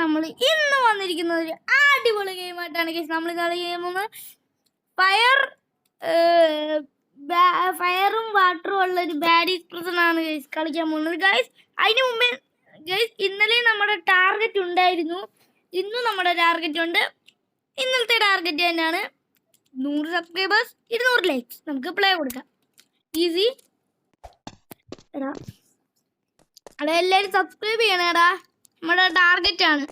നമ്മൾ ഇന്ന് വന്നിരിക്കുന്നത് ഒരു അടിപൊളി ഗെയിമായിട്ടാണ് ഗൈസ്. നമ്മൾ ഇന്നലെ ചെയ്യുന്നത് ഫയറും വാട്ടറും ഉള്ള ഒരു ബാഡ് എക്സ്പ്രഷൻ ആണ് ഗൈസ് കളിക്കാൻ പോകുന്നത് ഗൈസ്. അതിന് മുമ്പേ ഗൈസ് ഇന്നലെ നമ്മുടെ ടാർഗറ്റ് ഉണ്ടായിരുന്നു, ഇന്നും നമ്മുടെ ടാർഗറ്റ് ഉണ്ട്. ഇന്നലത്തെ ടാർഗറ്റ് തന്നെയാണ് 100 സബ്സ്ക്രൈബേഴ്സ് 200 ലൈക്സ്. നമുക്ക് പ്ലേ കൊടുക്കാം. ഈസി എടാ, അതെല്ലാവരും സബ്സ്ക്രൈബ് ചെയ്യണേടാ, നമ്മുടെ ടാർഗറ്റ് ആണ്.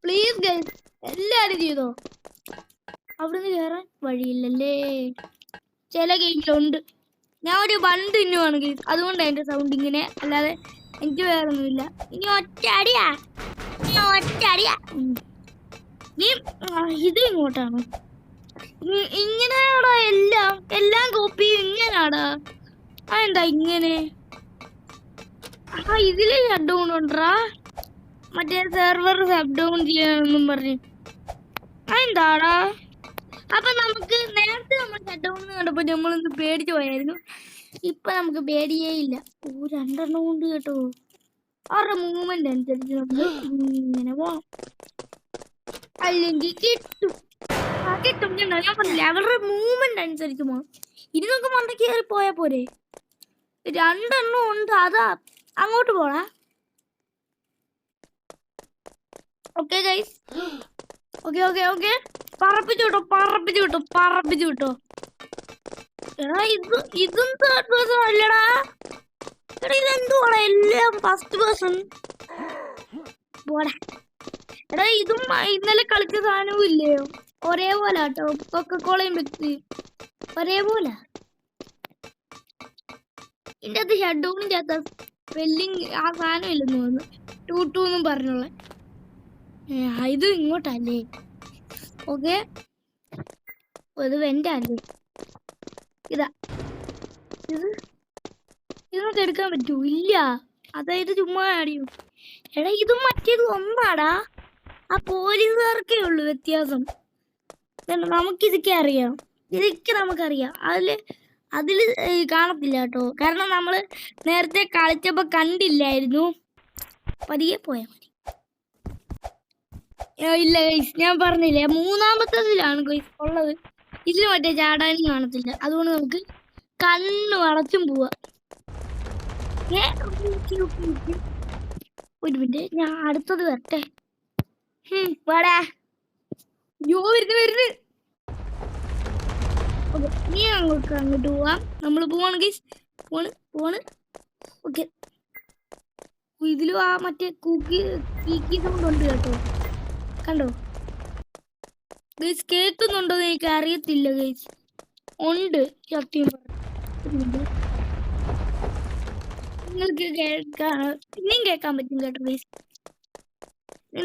പ്ലീസ് ഗൈസ് എല്ലാവരും ചെയ്തോ. അവിടുന്ന് കയറാൻ വഴിയില്ലല്ലേ? ചില ഗെയിമിലുണ്ട്. ഞാൻ ഒരു ബണ്ട് തിന്നുവാണ് ഗൈസ്, അതുകൊണ്ട് എൻ്റെ സൗണ്ട് ഇങ്ങനെ, അല്ലാതെ എനിക്ക് വേറെ ഒന്നുമില്ല. ഇനി ഒറ്റടിയാ ഇത് ഇങ്ങോട്ടാണ്. ഇങ്ങനെയാടാ, എല്ലാം കോപ്പി ഇങ്ങനാടാ. അതെന്താ ഇങ്ങനെ? ഇതില് ഷട്ട് ഡൗൺ ഉണ്ടാ, മറ്റേ സെർവർ ഷട്ട് ഡൗൺ ചെയ്യാനൊന്നും പറഞ്ഞു. അതെന്താടാ? അപ്പൊ നമുക്ക് നേരത്തെ നമ്മൾ ഷട്ട് ഡൗൺ കണ്ടപ്പോ നമ്മളൊന്ന് പേടിച്ചു പോയായിരുന്നു. ഇപ്പൊ നമുക്ക് പേടിയേ ഇല്ല. രണ്ടെണ്ണം കൊണ്ട് കേട്ടോ. അവരുടെ മൂവ്മെന്റ് അനുസരിച്ച് നമ്മൾ ഇങ്ങനെ പോണം, അല്ലെങ്കിൽ കിട്ടും. കിട്ടും ഞാൻ പറഞ്ഞില്ല, അവരുടെ മൂവ്മെന്റ് അനുസരിച്ച് പോണം. ഇനി നമുക്ക് മണ്ട കയറി പോയാ പോരെ? രണ്ടെണ്ണം ഉണ്ട്, അതാ അങ്ങോട്ട് പോണേ. ഓക്കെ ഗൈസ്, ഓക്കെ പറപ്പിച്ചു വിട്ടോ. എടാ ഇതും തേർഡ് പേഴ്സൺ അല്ലടാ. എടാ ഇതെന്തുവാടാ എല്ലാം ഫസ്റ്റ് പേഴ്സൺ? പോടാ. എടാ ഇതും ഇന്നലെ കളിച്ച സാധനവും ഇല്ലയോ? ഒരേപോലെ കേട്ടോ, കൊക്കക്കോളയും വ്യക്തി ഒരേപോലെ. ഇതിൻ്റെ അകത്ത് ഷട്ട് ഡൗണിൻ്റെ അകത്ത് സ്പെല്ലിങ് ആ സാധനം ഇല്ലെന്ന് തോന്നുന്നു, 22 എന്നും പറഞ്ഞുള്ള. ഇത് ഇങ്ങോട്ടല്ലേ? ഓക്കെ, ഇത് വെൻ്റെ അല്ലേ? ഇതാ ഇത് നമുക്ക് എടുക്കാൻ പറ്റൂ? ഇല്ല, അതായത് ചുമ്മാ അടിയും. എടാ ഇതും മറ്റേത് ഒന്നാടാ. ആ പോലീസുകാർക്കേ ഉള്ളു വ്യത്യാസം. നമുക്കിതൊക്കെ അറിയാം, ഇതൊക്കെ നമുക്കറിയാം. അതിൽ കാണത്തില്ല കേട്ടോ, കാരണം നമ്മൾ നേരത്തെ കളിച്ചപ്പോൾ കണ്ടില്ലായിരുന്നു. പതിയെ പോയാൽ മതി. ഇല്ല ഗൈസ്, ഞാൻ പറഞ്ഞില്ലേ, മൂന്നാമത്തതിലാണ് ഗൈസ് ഉള്ളത്. ഇതിൽ മറ്റേ ചാടാനും കാണത്തില്ല, അതുകൊണ്ട് നമുക്ക് കണ്ണ് അടച്ചും പോവാം. ഒരു മിനിറ്റ്, ഞാൻ അടുത്തത് വരട്ടെ. വേടാ, യോ വരുന്നു. ഓക്കെ, നീ അങ്ങോട്ട് പോവാം. നമ്മൾ പോവാണ് ഗൈസ്, പോണ്. ഓക്കെ, ഇതിലും ആ മറ്റേ കീക്കി സൗണ്ട് ഉണ്ട് കേട്ടോ, കണ്ടോ ഗൈസ്? കേൾക്കുന്നുണ്ടോ എന്ന് എനിക്ക് അറിയത്തില്ല ഗൈസ്. ഉണ്ട്, സത്യം പറഞ്ഞു. നിങ്ങൾക്ക് ഇനിയും കേൾക്കാൻ പറ്റും കേട്ടോ ഗൈസ്.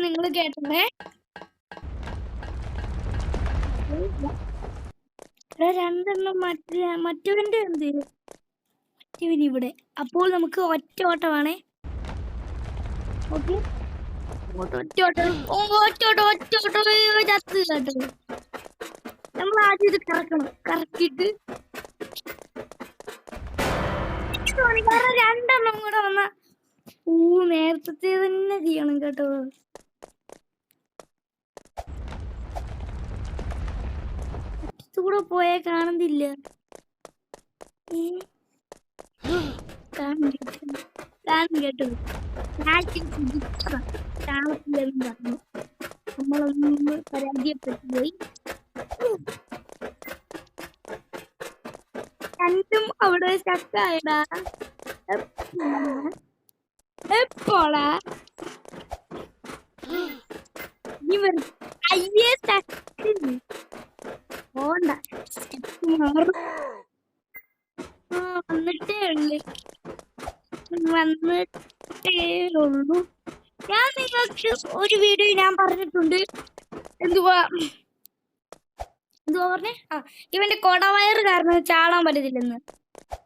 നിങ്ങൾ കേട്ടേ? രണ്ടെണ്ണം മറ്റവന്റെ എന്ത് മറ്റവൻ ഇവിടെ. അപ്പോൾ നമുക്ക് ഒറ്റ ഓട്ടമാണേ. ഓക്കെ, ഒറ്റ ചത്ത് കേട്ടോ. നമ്മൾ ആദ്യം ഇത് കറക്കിട്ട് രണ്ടെണ്ണം കൂടെ വന്ന നേരത്തെ തന്നെ ചെയ്യണം കേട്ടോ. കൂടെ പോയാ കാണുന്നില്ല. കാണും കേട്ടോ. കാണത്തില്ലെന്ന് പറഞ്ഞു, നമ്മളൊന്ന് പരാജയപ്പെട്ടു പോയി. രണ്ടും അവിടെ സ്റ്റക്കായടാ. എപ്പോളാ ഇവർ അയ്യേ സ്റ്റക്ക് പോണ്ട. വന്നിട്ടേ ഉള്ളൂ. ഞാൻ നിങ്ങൾക്ക് ഒരു വീഡിയോ ഞാൻ പറഞ്ഞിട്ടുണ്ട്. എന്തുവാ പറഞ്ഞേ? ഇവന്റെ കൊടവയർ കാരണം ചാടാൻ പറ്റത്തില്ലെന്ന്.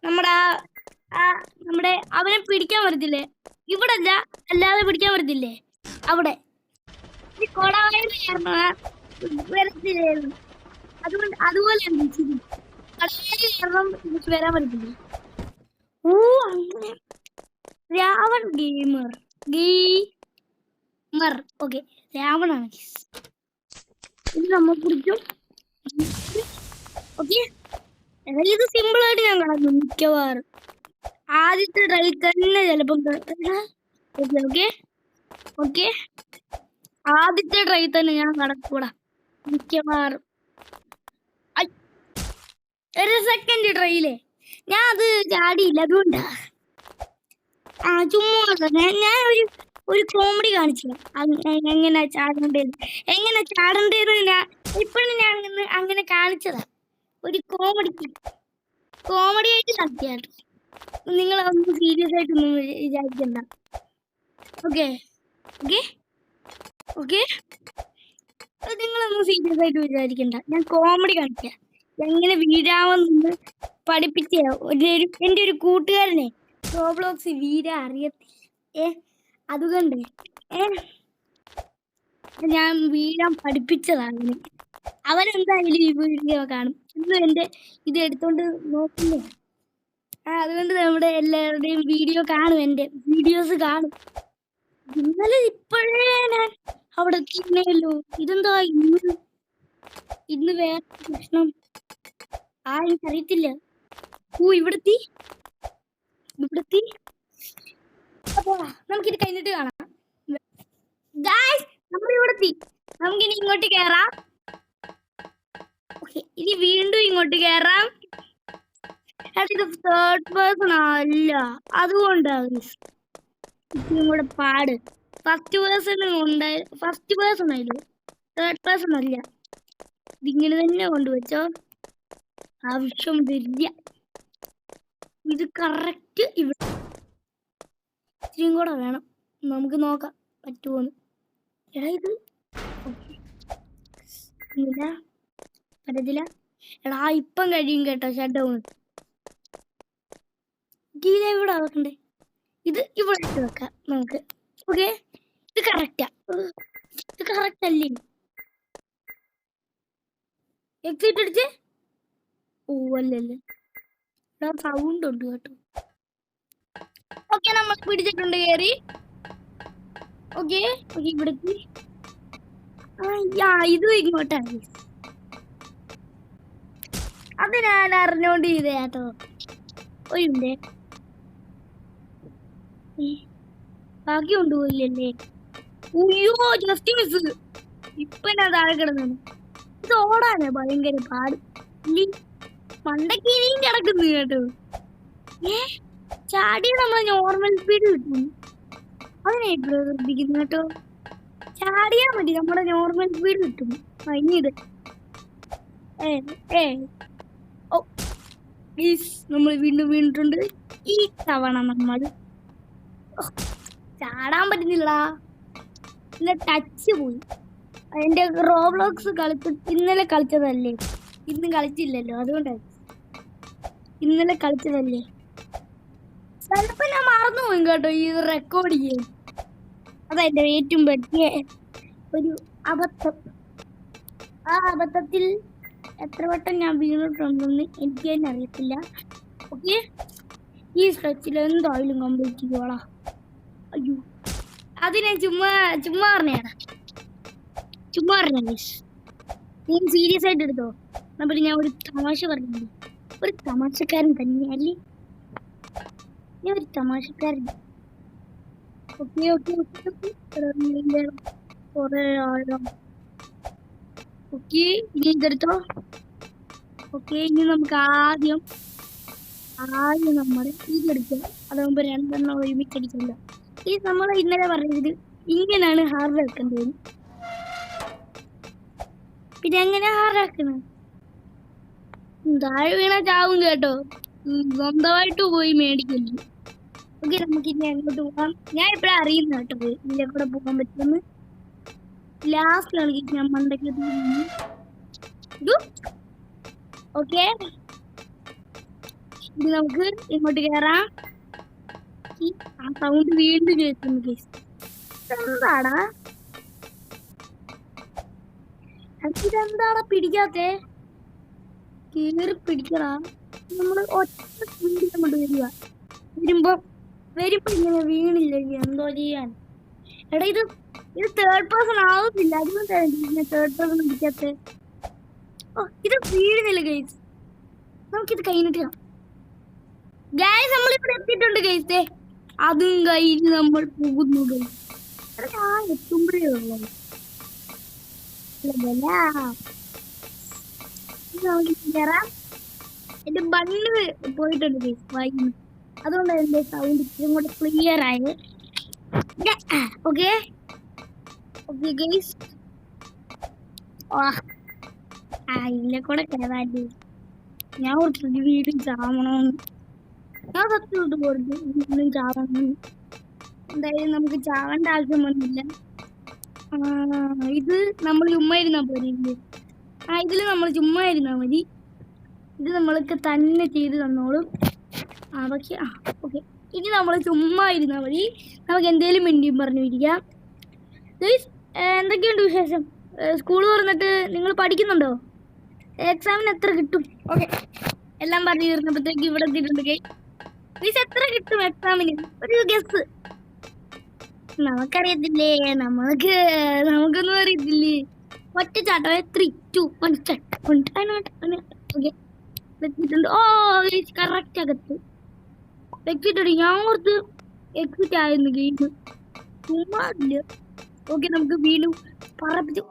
നമ്മുടെ അവനെ പിടിക്കാൻ പറ്റത്തില്ലേ? ഇവിടെ അല്ലാതെ പിടിക്കാൻ പറ്റത്തില്ലേ? അവിടെ ഈ കൊടവയർ കാരണം വരത്തില്ലായിരുന്നു. അതുപോലെ കാരണം എനിക്ക് വരാൻ പറ്റത്തില്ല. അങ്ങനെ രാവൺ ഗെയിമർ ഓക്കെ രാവണാണ് ഇത് നമ്മൾ പിടിക്കും. ഓക്കെ ഇത് സിമ്പിൾ ആയിട്ട് ഞാൻ കാണുന്നു മിക്കവാറും. ആദ്യത്തെ ട്രൈ തന്നെ ചിലപ്പം ഓക്കെ ഓക്കെ ആദ്യത്തെ ട്രൈ തന്നെ ഞാൻ നടക്കൂടാ മിക്കവാറും. ഒരു സെക്കൻഡ് ട്രൈയില്ലേ ഞാൻ അത് ചാടിയില്ല, അതുകൊണ്ടാ. ചുമ്മാ ഞാൻ ഒരു കോമഡി കാണിച്ചു എങ്ങനെ ചാടേണ്ടത് ഞാൻ ഇപ്പോഴും ഞാൻ അങ്ങനെ കാണിച്ചതാ. ഒരു കോമഡി ആയിട്ട് കളിക്കാട്ടോ, നിങ്ങൾ അതൊന്നും സീരിയസ് ആയിട്ടൊന്നും വിചാരിക്കണ്ട. ഓക്കെ ഓക്കെ ഓക്കെ നിങ്ങളൊന്നും സീരിയസ് ആയിട്ട് വിചാരിക്കണ്ട, ഞാൻ കോമഡി കാണിക്കാം. എങ്ങനെ വീഴാമെന്ന് പഠിപ്പിച്ച എൻ്റെ ഒരു കൂട്ടുകാരനെ റോബ്ലോക്സ് വീഴ അറിയത്തില്ല, അതുകൊണ്ട് ഞാൻ വീഴാൻ പഠിപ്പിച്ചതാണ്. അവനെന്തായാലും ഈ വീഡിയോ കാണും, ഇന്ന് ഇത് എടുത്തോണ്ട് നോക്കുന്നേ. അതുകൊണ്ട് നമ്മുടെ എല്ലാവരുടെയും വീഡിയോ കാണും, എൻ്റെ വീഡിയോസ് കാണും. ഇന്നലെ ഇപ്പോഴേ ഞാൻ അവിടെ എത്തിയിരുന്നല്ലോ. ഇതെന്താ ഇന്ന് വേറെ പ്രശ്നം എനിക്കറിയത്തില്ല. ഇവിടെത്തി അപ്പൊ നമുക്കിത് കഴിഞ്ഞിട്ട് കാണാം. നമ്മളിവിടെത്തി, നമുക്കിനി ഇങ്ങോട്ട് കേറാം. ഇനി വീണ്ടും ഇങ്ങോട്ട് കേറാം. ഇത് തേർഡ് പേഴ്സൺ അല്ല, അതുകൊണ്ടാണ് കൂടെ പാട്. ഫസ്റ്റ് പേഴ്സൺ ആയിരുന്നു, തേർഡ് പേഴ്സൺ അല്ല. ഇതിങ്ങനെ തന്നെ കൊണ്ടുവച്ചോ, ആവശ്യം വരില്ല. ഇത് കറക്റ്റ് ഇവിടെ ഇച്ചിരിയും കൂടെ വേണം, നമുക്ക് നോക്കാം പറ്റുമോന്ന്. എടാ ഇത് പറ്റത്തില്ല. എടാ ഇപ്പം കഴിയും കേട്ടോ ഷട്ട് ഡൗൺ. ഇവിടെ വെക്കണ്ടേ, ഇത് ഇവിടെ ഇട്ട് വെക്കാം നമുക്ക്. ഓക്കെ ഇത് കറക്റ്റാ, ഇത് കറക്റ്റ് അല്ലേ? എക്സിറ്റ് അടിച്ച് അല്ലല്ലേ, സൗണ്ട് ഉണ്ട് കേട്ടോ. ഓക്കെ നമ്മൾ പിടിച്ചിട്ടുണ്ട് കയറി. ഓക്കെ ഇവിടെ ഇതും ഇങ്ങോട്ടാണ്. അത് ഞാൻ അറിഞ്ഞോണ്ട് ചെയ്തേ കേട്ടോ. ഒരിണ്ടേ ബാക്കി കൊണ്ടുപോയില്ലല്ലേ. ഉയ്യോ ജസ്റ്റ് മിസ്. ഇപ്പൊ ഞാൻ താഴെ കിടന്നു. ഇത് ഓടാനേ ഭയങ്കര പാട്. പണ്ടൊക്കെ ഇനിയും കിടക്കുന്നു കേട്ടോ. ചാടിയ നമ്മളെ നോർമൽ സ്പീഡ് കിട്ടും, അതിനെ ഇപ്പോഴും ശ്രദ്ധിക്കുന്നു കേട്ടോ. ചാടിയാ മതി, നമ്മുടെ നോർമൽ സ്പീഡ് കിട്ടും. ഇത് നമ്മൾ വീണ്ടും വീണിട്ടുണ്ട്. ഈ തവണ നമ്മൾ ചാടാൻ പറ്റുന്നില്ലടാ, ഇന്ന ടച്ച് പോയി. എൻ്റെ റോബ്ലോക്സ് ഇന്നലെ കളിച്ചതല്ലേ, ഇന്ന് കളിച്ചില്ലല്ലോ, അതുകൊണ്ടാണ്. ഇന്നലെ കളിച്ചതല്ലേ, ചിലപ്പോ ഞാൻ മറന്നു പോയി കേട്ടോ ഈ റെക്കോർഡ് ചെയ്യാൻ. അതെന്റെ ഏറ്റവും പറ്റിയ ഒരു അബദ്ധം. ആ അബദ്ധത്തിൽ എത്ര വട്ടം ഞാൻ വീണിട്ടുണ്ടെന്ന് എനിക്ക് തന്നെ അറിയത്തില്ല. ഓക്കെ ഈ സ്ട്രെച്ചിൽ എന്തായാലും കംപ്ലീറ്റ് ചെയ്യുവാളാ. അയ്യോ അതിനെ ചുമ്മാ പറഞ്ഞാണ്, നീ സീരിയസ് ആയിട്ട് എടുത്തോ. നമ്മൾ ഞാൻ ഒരു തമാശ പറഞ്ഞു, ഒരു തമാശക്കാരൻ തന്നെയല്ലേ ഞാൻ, ഒരു തമാശക്കാരൻ. ഓക്കെ ഇനി ഇതെടുത്തോ. ഓക്കെ ഇനി നമുക്ക് ആദ്യം നമ്മൾ ഇതെടുക്കാം, അതാകുമ്പോ രണ്ടെണ്ണം ഒരുമിച്ചടിക്കല്ലോ. ഈ നമ്മൾ ഇന്നലെ പറഞ്ഞത് ഇങ്ങനെയാണ് ഹാർഡ് ആക്കേണ്ടത്. പിന്നെ എങ്ങനെ ഹാർഡ് ആക്കണം? താഴെ വീണ ചാവും കേട്ടോ, സ്വന്തമായിട്ട് പോയി മേടിക്കല്ലോ. ഓക്കെ നമുക്ക് ഇനി അങ്ങോട്ട് പോകാം. ഞാൻ ഇപ്പഴാ അറിയുന്ന കേട്ടോ ഇതിലെ കൂടെ പോകാൻ പറ്റുമെന്ന്. ലാസ്റ്റിലാണ് ഞാൻ മണ്ടയ്ക്ക്. ഓക്കെ ഇനി നമുക്ക് ഇങ്ങോട്ട് കയറാം. ആ സൗണ്ട് വീണ്ടും കേൾക്കുന്നു. എന്താടാ ഇതെന്താടാ പിടിക്കാത്തേ? കീറി പിടിക്കടാ. നമ്മള് ഒറ്റ കൊണ്ട് വരുമ്പോ ഇങ്ങനെ വീണില്ല, എന്തോ ചെയ്യാൻ. എടാ ഇത് ഇത് തേർഡ് പേഴ്സൺ ആവുന്നില്ല, അതുകൊണ്ടാണ് തേർഡ് പേഴ്സൺ പിടിക്കാത്ത. ഓ ഇത് വീഴുന്നില്ല ഗൈസ്, നമുക്കിത് കഴിഞ്ഞിട്ട് ഗൈസ് നമ്മളിവിടെ എത്തിയിട്ടുണ്ട് ഗൈസ്. അതും കഴിഞ്ഞ് നമ്മൾ പോകുന്നു ഗൈസ്. ഞാൻ എത്തുമ്പോഴേ ഉള്ളൂ കയറാം. എന്റെ ബണ്ണ് പോയിട്ടുണ്ട് ഗൈസ് വായിക്കുന്നു, അതുകൊണ്ട് എന്റെ സൗണ്ട് ഇച്ചിരി കൂടെ ക്ലിയർ ആയത്. Okay okay guys. ഇതിനെ കൂടെ കയറാൻ ഞാൻ ഓർത്ത് വീടും ചാവണമെന്ന്. ഞാൻ സത്യം കൊടുത്തു വീണ്ടും ചാവണം. എന്തായാലും നമുക്ക് ചാവേണ്ട ആവശ്യമൊന്നുമില്ല. ഇത് നമ്മൾ ചുമ്മാ ഇരുന്നാൽ പോരെ? ഇതിൽ നമ്മൾ ചുമ്മാ ഇരുന്നാൽ മതി. ഇത് നമ്മൾക്ക് തന്നെ ചെയ്ത് തന്നോളും. പക്ഷേ ഓക്കെ, ഇനി നമ്മൾ ചുമ്മാ ഇരുന്നാൽ മതി. നമുക്ക് എന്തെങ്കിലും മിണ്ടിയും പറഞ്ഞു ഇരിക്കാം. എന്തൊക്കെയുണ്ട് വിശേഷം? സ്കൂൾ തുറന്നിട്ട് നിങ്ങൾ പഠിക്കുന്നുണ്ടോ? എക്സാമിന് എത്ര കിട്ടും? ഓക്കെ, എല്ലാം പറഞ്ഞു തീർന്നപ്പോഴത്തേക്ക് ഇവിടെ എത്തിയിട്ടുണ്ട്. ഗൈസ് എത്ര കിട്ടും എക്സാമിന്? ഒരു ഗസ്. നമുക്കറിയത്തില്ലേ, നമുക്കൊന്നും അറിയത്തില്ലേ. ഒറ്റ ചാട്ടോ 3, 2, 1 ഓക്കെ വെച്ചിട്ടുണ്ട്. ഓ കറക്റ്റ് അകത്ത് വെച്ചിട്ടുണ്ട്. ഞാൻ ഓർത്ത് എക്സിറ്റ് ആയിരുന്നു ഗെയിം, ചുമ്മാ ഇല്ല. ഓക്കെ നമുക്ക് വീണ്ടും പറപ്പിച്ചു.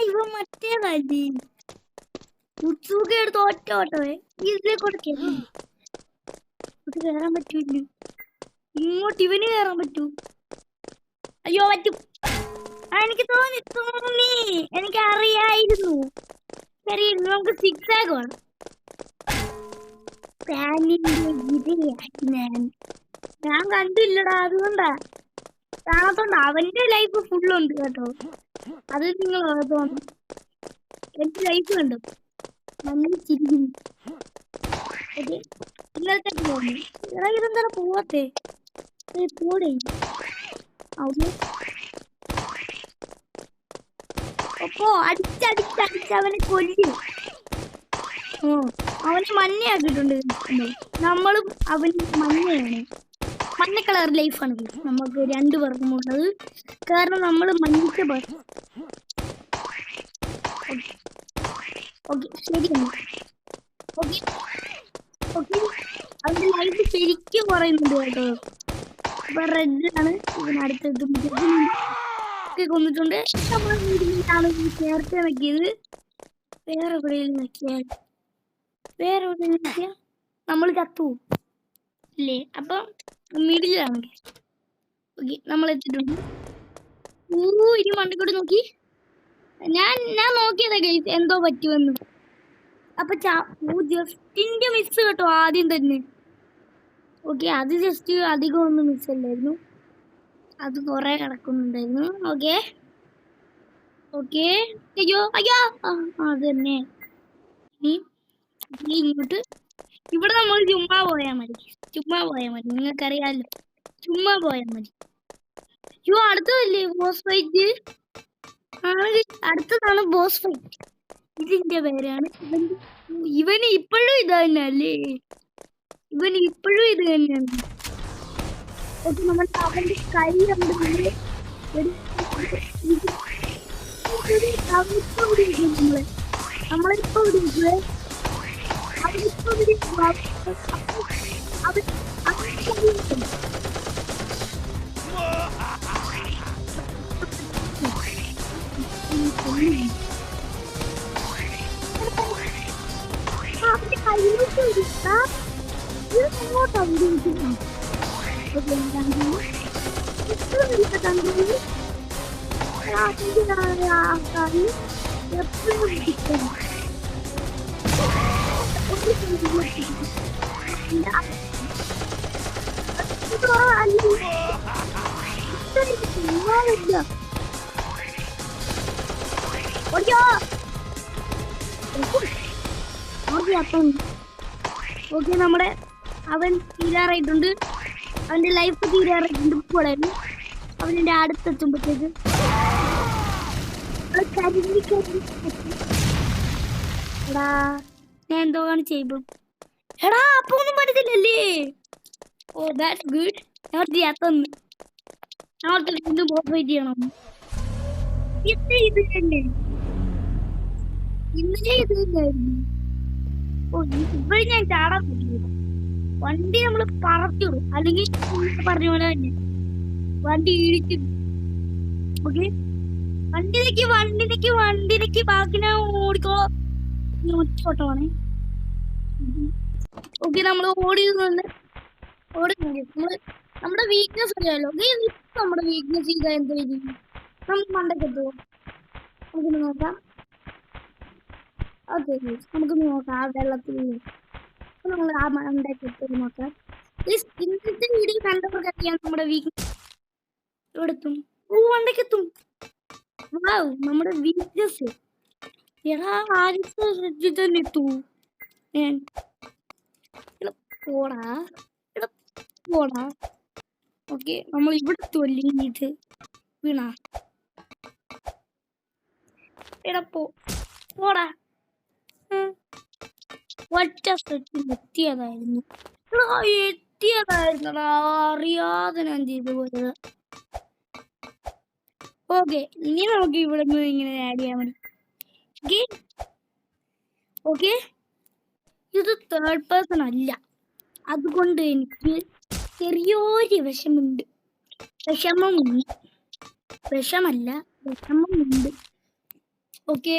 ഇവ മറ്റേതല്ലേ ഉത്സുക എടുത്ത് ഒറ്റ ഓട്ടമേ. ഇതിലേക്കോട്ട് കയറാൻ പറ്റൂല്ല. ഇങ്ങോട്ട് ഇവന് കയറാൻ പറ്റൂ? അയ്യോ പറ്റും. എനിക്ക് തോന്നി എനിക്ക് അറിയായിരുന്നു. ശരി നമുക്ക് 6 ആഗ് വേണം. ഞാൻ കണ്ടില്ലടാ, അതുകൊണ്ടാ കാണാത്തോണ്ട്. അവന്റെ ലൈഫ് ഫുള്ളുണ്ട് കേട്ടോ, അത് നിങ്ങൾ തോന്നും. എന്റെ ലൈഫ് കണ്ടു ചിരിക്കുന്നു. ഇന്നലത്തെ പോകുന്നു. ഇതെന്താണ് പോവാത്തെ? പോടേ അപ്പോ അടിച്ചവനെ കൊല്ലും. അവന് മഞ്ഞയാക്കിയിട്ടുണ്ട്. നമ്മളും അവന് മഞ്ഞയാണ്, മഞ്ഞ കളർ ലൈഫാണ് നമുക്ക് 2 പേർക്കും ഉള്ളത്. കാരണം നമ്മൾ മഞ്ഞ പേർ. ഓക്കെ ശരിയാണ്. ഓക്കെ ഓക്കെ അവന്റെ ലൈഫ് ശരിക്കും പറയുന്നുണ്ട് കേട്ടോ. ഇപ്പൊ റെഡാണ് ഇതിനടുത്ത് കൊന്നിട്ടുണ്ട്. നമ്മൾ നേരത്തെ നോക്കിയത് വേറെ എവിടെയും നോക്കിയാൽ നമ്മൾ ചത്തു ഇല്ലേ? അപ്പൊ മിഡിലാണ്. ഓക്കെ നമ്മൾ എത്തിയിട്ടുണ്ട്. ഇനി മണ്ടക്കൂടെ നോക്കി ഞാൻ നോക്കിയതാ ഗൈസ് എന്തോ പറ്റുമെന്ന്. അപ്പൊ ജസ്റ്റിന്റെ മിസ് കേട്ടോ ആദ്യം തന്നെ. ഓക്കെ അത് ജസ്റ്റ് അധികം ഒന്നും മിസ്സല്ലായിരുന്നു, അത് കുറെ കിടക്കുന്നുണ്ടായിരുന്നു. ഓക്കെ ഓക്കെ അയ്യോ അത് തന്നെ. ഇങ്ങോട്ട് ഇവിടെ നമ്മൾ ചുമ്മാ പോയാൽ മതി, നിങ്ങൾക്കറിയാലോ, ചുമ്മാ പോയാൽ മതി. അയ്യോ അടുത്തതല്ലേ ബോസ് ഫൈറ്റ്? അടുത്തതാണ് ബോസ് ഫൈറ്റ്. ഇതിന്റെ പേരാണ്. ഇവന് ഇപ്പോഴും ഇത് തന്നെയല്ലേ? ഇവന് ഇപ്പോഴും ഇത് തന്നെയാണ്. ഓക്കെ നമ്മൾ അവന്റെ കൈ നമ്മള് നമ്മളിപ്പോ ഓക്കെ നമ്മുടെ അവൻ തീരാറായിട്ടുണ്ട്, അവന്റെ ലൈഫ് തീരാറായിട്ടുണ്ട്. ഇപ്പോഴായിരുന്നു അവന്റെ അടുത്തെത്തുമ്പോഴത്തേക്ക് എടാ ഞാൻ എന്തോ ചെയ്യുമ്പോ എടാ അപ്പൊ ഒന്നും പറ്റത്തില്ലല്ലേ? ഓ ദാറ്റ്സ് ഗുഡ്. ഞാൻ ചെയ്യാത്തൊന്ന് നാളത്തെ വീണ്ടും ബോസ് ഫൈറ്റ് ചെയ്യണം. ഇത് ഇത് തന്നെ ഇന്നലെ ഇത് തന്നെയായിരുന്നു. ഓ ഇപ്പോഴും ഞാൻ ചാടാൻ പറ്റില്ല. വണ്ടി നമ്മള് പറത്തിടും, അല്ലെങ്കിൽ പറഞ്ഞ പോലെ തന്നെ വണ്ടി ഇടിച്ചു. ഓക്കെ വണ്ടിലേക്ക് ബാക്കി ഞാൻ ഓടിക്കോ. ഒറ്റോട്ടമാണേ. ഓക്കെ നമ്മൾ ഓടുന്നുണ്ട്. നമ്മള് നമ്മുടെ വീക്ക്നെസ് അറിയാലോ. നമ്മുടെ വീക്ക്നെസ് ചെയ്താ എന്തായിരിക്കും? നമുക്ക് മണ്ടക്കെത്തുവോ? നമുക്കൊന്ന് നോക്കാം. ഓക്കെ നമുക്കൊന്ന് നോക്കാം. ആ വെള്ളത്തിൽ നമ്മൾ ആ മണ്ടക്കെത്തും നോക്കാം. ഇന്നത്തെ വീഡിയോ കണ്ടവർക്ക് അറിയാം നമ്മുടെ വീക്ക്നെസ് എവിടെത്തും. ഓ മണ്ടക്കെത്തും. നമ്മുടെ വീക്ക്നെസ് എടാ ആദ്യത്തെ തന്നെ എത്തൂ. പോടാ. ഓക്കെ നമ്മൾ ഇവിടെ തൊല്ലി ഇത് വീണ എടാ പോടാ. ഒറ്റ സെറ്റിൽ എത്തിയതായിരുന്നടാ അറിയാതെ ഞാൻ ചെയ്തു പോയത്. ഓക്കെ ഇനി നമുക്ക് ഇവിടെ നിന്ന് ഇങ്ങനെ ആഡ് ചെയ്യാൻ മതി. ഓക്കെ ഇത് തേർഡ് പേഴ്സൺ അല്ല, അതുകൊണ്ട് എനിക്ക് ചെറിയൊരു വിഷമമുണ്ട്. വിഷമമുണ്ട്. ഓക്കെ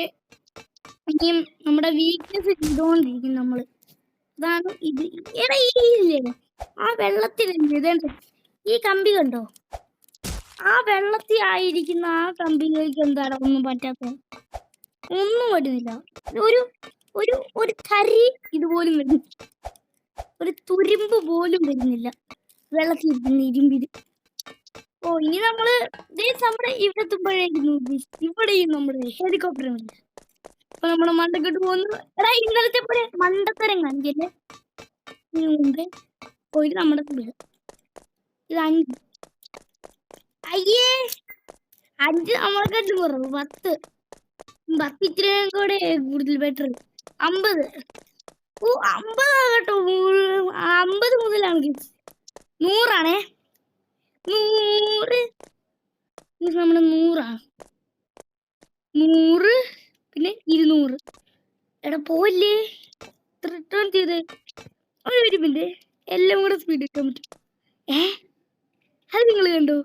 ഇനിയും നമ്മുടെ വീക്ക്നെസ് ചെയ്തോണ്ടിരിക്കും നമ്മള്. അതാണ് ഇത്. എടാ ഇല്ലേ ആ വെള്ളത്തിലല്ലേ ഈ കമ്പി കണ്ടോ? ആ വെള്ളത്തിൽ ആയിരിക്കുന്ന ആ കമ്പിയിലേക്ക് എന്താണ് ഒന്നും പറ്റാത്ത, ഒന്നും പറ്റുന്നില്ല. ഒരു കരി ഇതുപോലും വരുന്നില്ല, ഒരു തുരുമ്പ് പോലും വരുന്നില്ല വെള്ളത്തിൽ ഇരിക്കുന്ന ഇരുമ്പിന്. ഓ ഇനി നമ്മള് നമ്മുടെ ഇവിടെ എത്തുമ്പോഴായിരുന്നു ഇവിടെയും നമ്മുടെ ഹെലികോപ്റ്റർ ഉണ്ട്. അപ്പൊ നമ്മള് മണ്ടക്കെട്ട് പോകുന്നു. എടാ ഇന്നലത്തെ പോലെ മണ്ടത്തരം കാണിക്കല്ലേ. മുമ്പേ പോയിട്ട് നമ്മുടെ വീട് ഇത് 5. അയ്യേ 5 നമ്മളെക്കാട്ട് കുറവ്. 10 ഇത്രയും കൂടെ കൂടുതൽ ബെറ്റർ. 50. ഓ 50 കേട്ടോ. 50 മുതലാണ് 100 100. നമ്മുടെ 100 100 പിന്നെ 200. എടാ പോയില്ലേ റിട്ടേൺ ചെയ്ത് ഒരു മിനിറ്റ് എല്ലാം കൂടെ സ്പീഡ് ഇട്ടാൻ പറ്റും. അത് നിങ്ങൾ കണ്ടോ?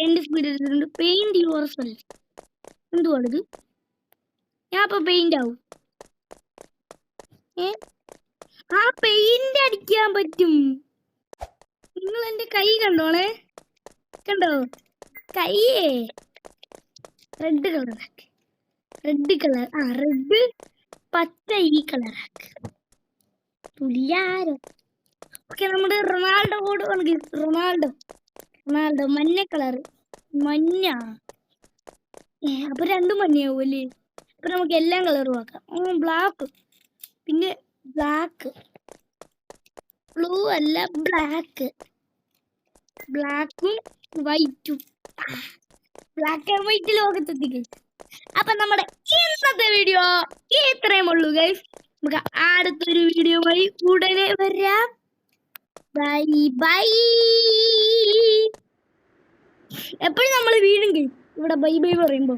എന്റെ സ്പീഡ് എടുത്തിട്ടുണ്ട്. പെയിന്റ് യുവർ എന്തുവാണിത്? ഞാൻ ഇപ്പൊ പെയിന്റ് ആവും. ആ പെയിന്റ് അടിക്കാൻ പറ്റും. നിങ്ങൾ എന്റെ കൈ കണ്ടോ? കൈയേ റെഡ് കളർ, റെഡ് പച്ച ഈ കളറാക്ക് തുല്യാരോ. ഓക്കെ നമ്മുടെ റൊണാൾഡോ ഓടുവാണെങ്കിൽ റൊണാൾഡോ മഞ്ഞ കളർ, മഞ്ഞ. അപ്പൊ 2 മഞ്ഞയാവും അല്ലേ? അപ്പൊ നമുക്ക് എല്ലാം കളറും ആക്കാം. ബ്ലാക്ക്, പിന്നെ ബ്ലാക്ക്, ബ്ലൂ അല്ല ബ്ലാക്കും വൈറ്റും. ബ്ലാക്ക് ആൻഡ് വൈറ്റ് ലോകത്തെത്തിക്കും. അപ്പൊ നമ്മുടെ ഇന്നത്തെ വീഡിയോ ഇത്രയും ഉള്ളൂ ഗൈസ്. നമുക്ക് അടുത്തൊരു വീഡിയോയുമായി ഉടനെ വരാം. ബൈ. എപ്പോഴും നമ്മൾ വീഴും ഇവിടെ ബൈ പറയുമ്പോ.